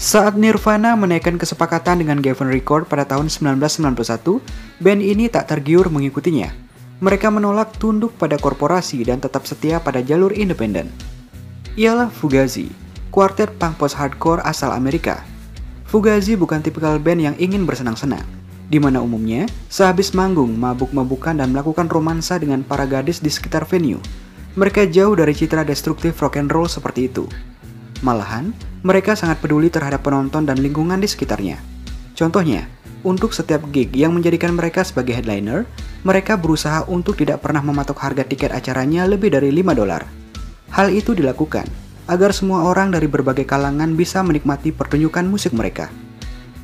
Saat Nirvana menaikkan kesepakatan dengan Geffen Records pada tahun 1991, band ini tak tergiur mengikutinya. Mereka menolak tunduk pada korporasi dan tetap setia pada jalur independen. Ialah Fugazi, kuartet punk post-hardcore asal Amerika. Fugazi bukan tipikal band yang ingin bersenang-senang, di mana umumnya sehabis manggung mabuk-mabukan dan melakukan romansa dengan para gadis di sekitar venue. Mereka jauh dari citra destruktif rock and roll seperti itu. Malahan, mereka sangat peduli terhadap penonton dan lingkungan di sekitarnya. Contohnya, untuk setiap gig yang menjadikan mereka sebagai headliner, mereka berusaha untuk tidak pernah mematok harga tiket acaranya lebih dari $5. Hal itu dilakukan agar semua orang dari berbagai kalangan bisa menikmati pertunjukan musik mereka.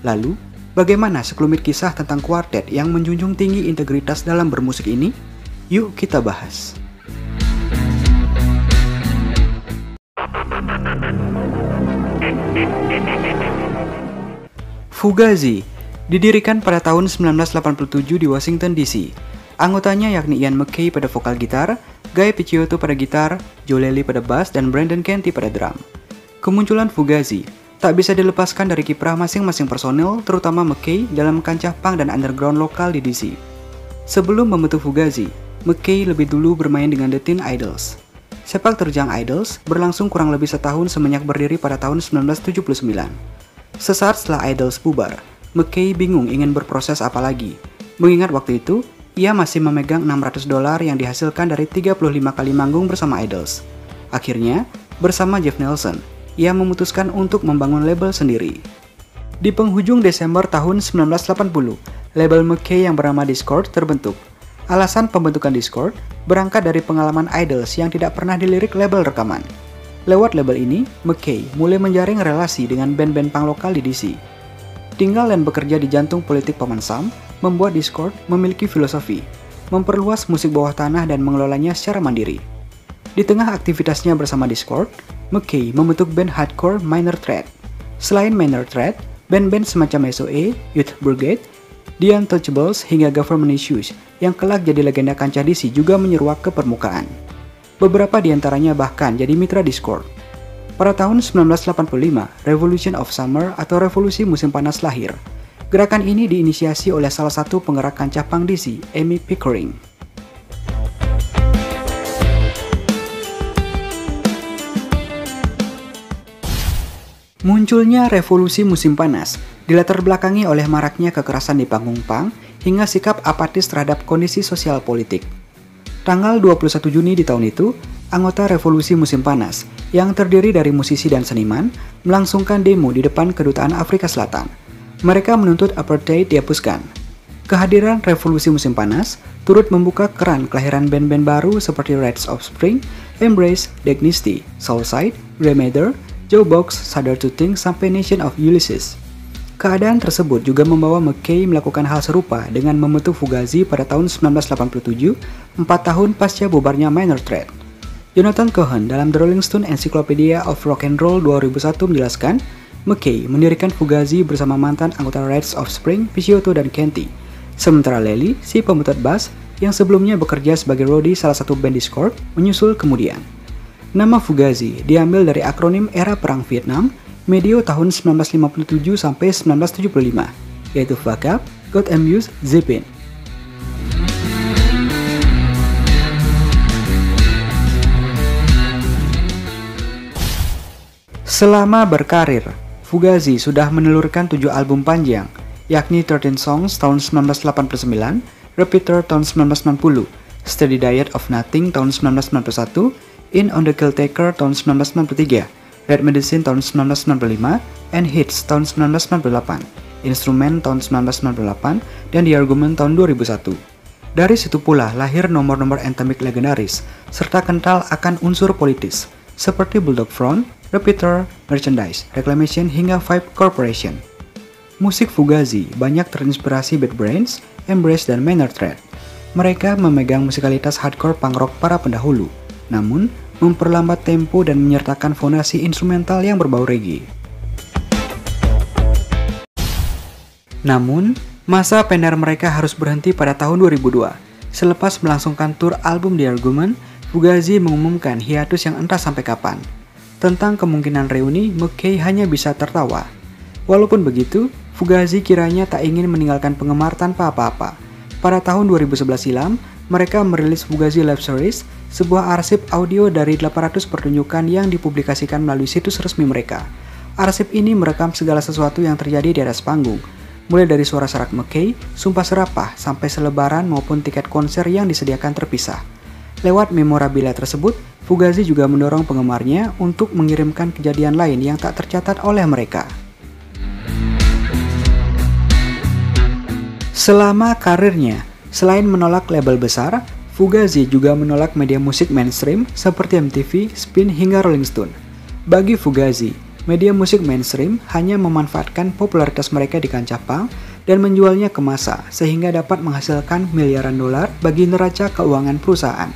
Lalu, bagaimana sekelumit kisah tentang kuartet yang menjunjung tinggi integritas dalam bermusik ini? Yuk kita bahas. Fugazi didirikan pada tahun 1987 di Washington DC. Anggotanya yakni Ian MacKaye pada vokal gitar, Guy Picciotto pada gitar, Joe Lally pada bass, dan Brendan Canty pada drum. Kemunculan Fugazi tak bisa dilepaskan dari kiprah masing-masing personel, terutama MacKaye dalam kancah punk dan underground lokal di DC. Sebelum membentuk Fugazi, MacKaye lebih dulu bermain dengan The Teen Idols. Sepak terjang Idols berlangsung kurang lebih setahun semenjak berdiri pada tahun 1979. Sesaat setelah Idols bubar, MacKaye bingung ingin berproses apa lagi, mengingat waktu itu ia masih memegang $600 yang dihasilkan dari 35 kali manggung bersama Idols. Akhirnya, bersama Jeff Nelson, ia memutuskan untuk membangun label sendiri. Di penghujung Desember tahun 1980, label MacKaye yang bernama Dischord terbentuk. Alasan pembentukan Dischord berangkat dari pengalaman Idols yang tidak pernah dilirik label rekaman. Lewat label ini, MacKaye mulai menjaring relasi dengan band-band punk lokal di DC. Tinggal dan bekerja di jantung politik Paman Sam, membuat Dischord memiliki filosofi, memperluas musik bawah tanah dan mengelolanya secara mandiri. Di tengah aktivitasnya bersama Dischord, MacKaye membentuk band hardcore Minor Threat. Selain Minor Threat, band-band semacam SOA, Youth Brigade, The Untouchables hingga Government Issues yang kelak jadi legenda kancah DC juga menyeruak ke permukaan. Beberapa di antaranya bahkan jadi mitra Dischord. Pada tahun 1985, Revolution of Summer atau Revolusi Musim Panas lahir. Gerakan ini diinisiasi oleh salah satu penggerak kancah punk DC, Amy Pickering. Munculnya revolusi musim panas dilatar belakangi oleh maraknya kekerasan di panggung punk hingga sikap apatis terhadap kondisi sosial politik. Tanggal 21 Juni di tahun itu, anggota revolusi musim panas yang terdiri dari musisi dan seniman melangsungkan demo di depan kedutaan Afrika Selatan. Mereka menuntut apartheid dihapuskan. Kehadiran revolusi musim panas turut membuka keran kelahiran band-band baru seperti Reds of Spring, Embrace, Dignity, Soulside, Grey Matter, Joe Box, Shudder to Think, sampai Nation of Ulysses. Keadaan tersebut juga membawa MacKaye melakukan hal serupa dengan membentuk Fugazi pada tahun 1987, 4 tahun pasca bubarnya Minor Threat. Jonathan Cohen dalam The Rolling Stone Encyclopedia of Rock and Roll 2001 menjelaskan, MacKaye mendirikan Fugazi bersama mantan anggota Reds of Spring, Picciotto, dan Canty. Sementara Lally, si pemutar bass, yang sebelumnya bekerja sebagai roadie salah satu band Dischord, menyusul kemudian. Nama Fugazi diambil dari akronim era Perang Vietnam, medio tahun 1957 sampai 1975, yaitu Fuck Up, God Amuse, Zippin. Selama berkarir, Fugazi sudah menelurkan 7 album panjang, yakni 13 Songs tahun 1989, Repeater tahun 1990, Steady Diet of Nothing tahun 1991, In on the Kill Taker tahun 1993, Red Medicine tahun 1995, and Hits tahun 1998, Instrument tahun 1998, dan The Argument tahun 2001. Dari situ pula lahir nomor-nomor anthemic legendaris, serta kental akan unsur politis, seperti Bulldog Front, Repeater, Merchandise, Reclamation, hingga Vibe Corporation. Musik Fugazi banyak terinspirasi Bad Brains, Embrace, dan Minor Threat. Mereka memegang musikalitas hardcore punk rock para pendahulu, namun memperlambat tempo dan menyertakan fondasi instrumental yang berbau reggae. Namun, masa pender mereka harus berhenti pada tahun 2002. Selepas melangsungkan tur album The Argument, Fugazi mengumumkan hiatus yang entah sampai kapan. Tentang kemungkinan reuni, MacKaye hanya bisa tertawa. Walaupun begitu, Fugazi kiranya tak ingin meninggalkan penggemar tanpa apa-apa. Pada tahun 2011 silam, mereka merilis Fugazi Live Series, sebuah arsip audio dari 800 pertunjukan yang dipublikasikan melalui situs resmi mereka. Arsip ini merekam segala sesuatu yang terjadi di atas panggung, mulai dari suara serak McKay, sumpah serapah, sampai selebaran maupun tiket konser yang disediakan terpisah. Lewat memorabilia tersebut, Fugazi juga mendorong penggemarnya untuk mengirimkan kejadian lain yang tak tercatat oleh mereka. Selama karirnya, selain menolak label besar, Fugazi juga menolak media musik mainstream seperti MTV, Spin, hingga Rolling Stone. Bagi Fugazi, media musik mainstream hanya memanfaatkan popularitas mereka di kancah punk dan menjualnya ke massa sehingga dapat menghasilkan miliaran dolar bagi neraca keuangan perusahaan.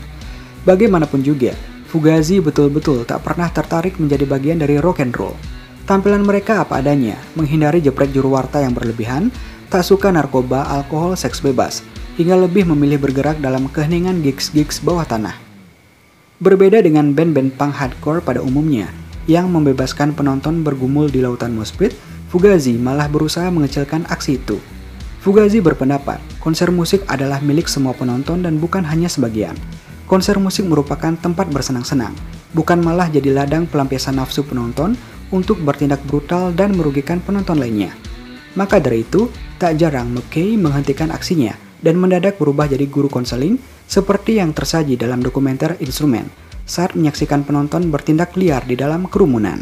Bagaimanapun juga, Fugazi betul-betul tak pernah tertarik menjadi bagian dari rock and roll. Tampilan mereka apa adanya, menghindari jepret juruwarta yang berlebihan, tak suka narkoba, alkohol, seks bebas, hingga lebih memilih bergerak dalam keheningan gigs-gigs bawah tanah. Berbeda dengan band-band punk hardcore pada umumnya, yang membebaskan penonton bergumul di lautan moshpit, Fugazi malah berusaha mengecilkan aksi itu. Fugazi berpendapat, konser musik adalah milik semua penonton dan bukan hanya sebagian. Konser musik merupakan tempat bersenang-senang, bukan malah jadi ladang pelampiasan nafsu penonton untuk bertindak brutal dan merugikan penonton lainnya. Maka dari itu, tak jarang McKay menghentikan aksinya dan mendadak berubah jadi guru konseling seperti yang tersaji dalam dokumenter Instrument saat menyaksikan penonton bertindak liar di dalam kerumunan.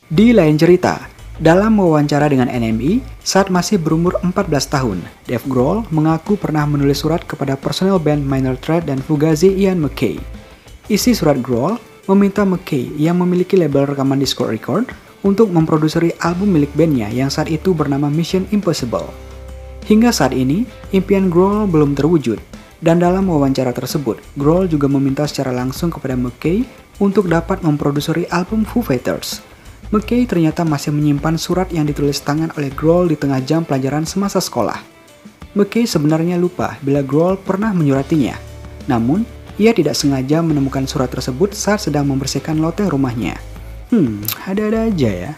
Di lain cerita, dalam wawancara dengan NME saat masih berumur 14 tahun, Dave Grohl mengaku pernah menulis surat kepada personel band Minor Threat dan Fugazi Ian McKay. Isi surat Grohl meminta McKay yang memiliki label rekaman Discord Record untuk memproduksi album milik bandnya yang saat itu bernama Mission Impossible. Hingga saat ini, impian Grohl belum terwujud, dan dalam wawancara tersebut, Grohl juga meminta secara langsung kepada McKay untuk dapat memproduksi album Foo Fighters. McKay ternyata masih menyimpan surat yang ditulis tangan oleh Grohl di tengah jam pelajaran semasa sekolah. McKay sebenarnya lupa bila Grohl pernah menyuratinya, namun ia tidak sengaja menemukan surat tersebut saat sedang membersihkan loteng rumahnya. Ada-ada aja ya.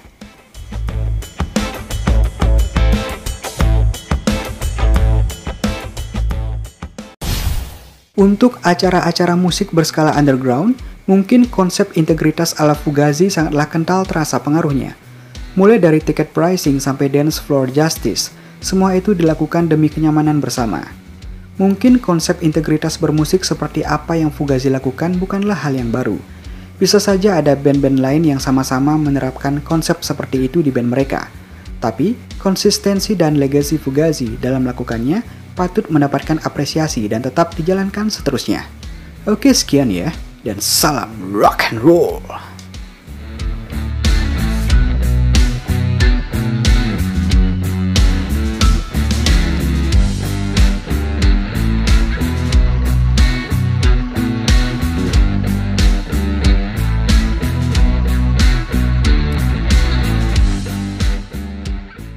Untuk acara-acara musik berskala underground, mungkin konsep integritas ala Fugazi sangatlah kental terasa pengaruhnya. Mulai dari tiket pricing sampai dance floor justice, semua itu dilakukan demi kenyamanan bersama. Mungkin konsep integritas bermusik seperti apa yang Fugazi lakukan bukanlah hal yang baru. Bisa saja ada band-band lain yang sama-sama menerapkan konsep seperti itu di band mereka. Tapi, konsistensi dan legasi Fugazi dalam melakukannya patut mendapatkan apresiasi dan tetap dijalankan seterusnya. Oke, sekian ya, dan salam rock and roll.